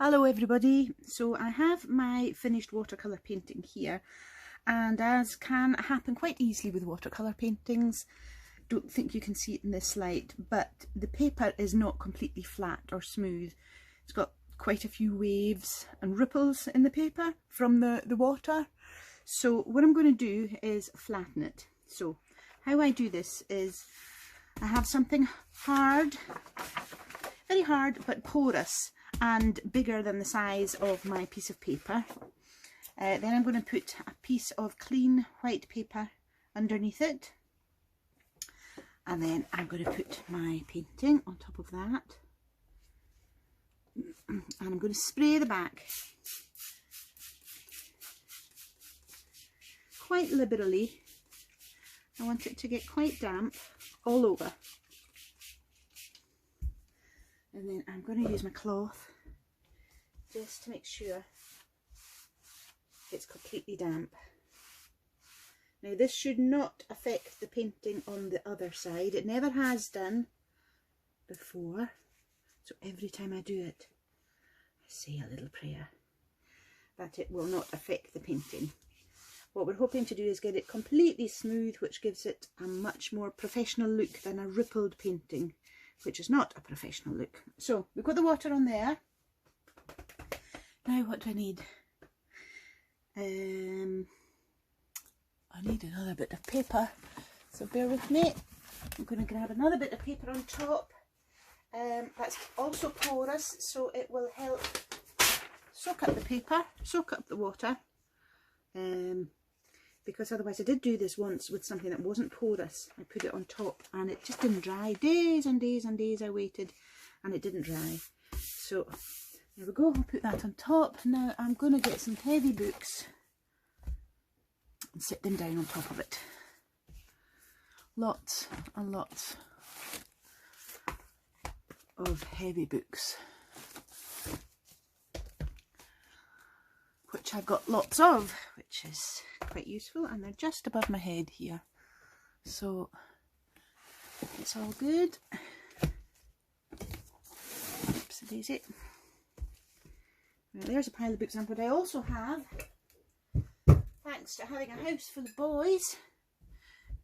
Hello everybody, so I have my finished watercolour painting here, and as can happen quite easily with watercolour paintings, don't think you can see it in this light, but the paper is not completely flat or smooth. It's got quite a few waves and ripples in the paper from the water. So what I'm going to do is flatten it. So how I do this is I have something hard, very hard but porous, and bigger than the size of my piece of paper. Then I'm going to put a piece of clean white paper underneath it, and then I'm going to put my painting on top of that, and I'm going to spray the back quite liberally. I want it to get quite damp all over. And then I'm going to use my cloth just to make sure it's completely damp. Now this should not affect the painting on the other side. It never has done before. So every time I do it, I say a little prayer that it will not affect the painting. What we're hoping to do is get it completely smooth, which gives it a much more professional look than a rippled painting, which is not a professional look. So we've got the water on there. Now what do I need? I need another bit of paper, so bear with me. I'm going to grab another bit of paper on top. That's also porous, so it will help soak up the paper, soak up the water. Because otherwise, I did do this once with something that wasn't porous. I put it on top and it just didn't dry. Days and days and days I waited and it didn't dry. So there we go, I'll put that on top. Now I'm going to get some heavy books and sit them down on top of it. Lots and lots of heavy books, which I've got lots of, which is quite useful, and they're just above my head here, so it's all good. Oopsie daisy. Now there's a pile of books, and what I also have, thanks to having a house full of boys,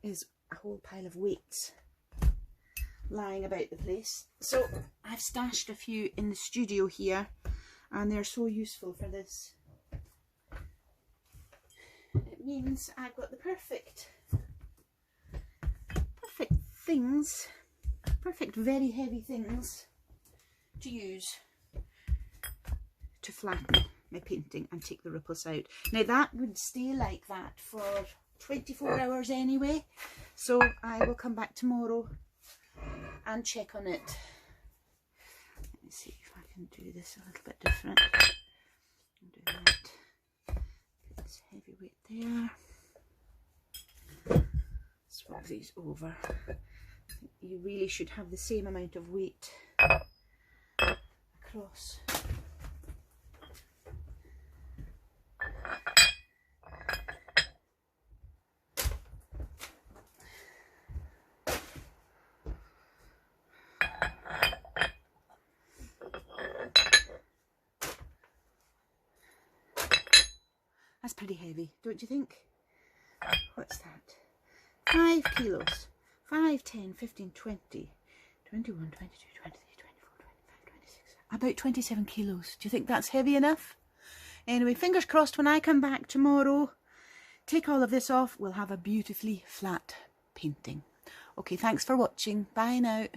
is a whole pile of weights lying about the place. So I've stashed a few in the studio here, and they're so useful for this. It means I've got the perfect things, perfect very heavy things to use to flatten my painting and take the ripples out. Now that would stay like that for 24 hours anyway, so I will come back tomorrow and check on it. Let me see if I can do this a little bit different. I'll do that. Put this heavy weight there. Swap these over. You really should have the same amount of weight across. That's pretty heavy, don't you think? What's that? 5 kilos. 5, 10, 15, 20, 21, 22, 23, 24, 25, 26. About 27 kilos. Do you think that's heavy enough? Anyway, fingers crossed when I come back tomorrow, take all of this off, we'll have a beautifully flat painting. Okay, thanks for watching. Bye now.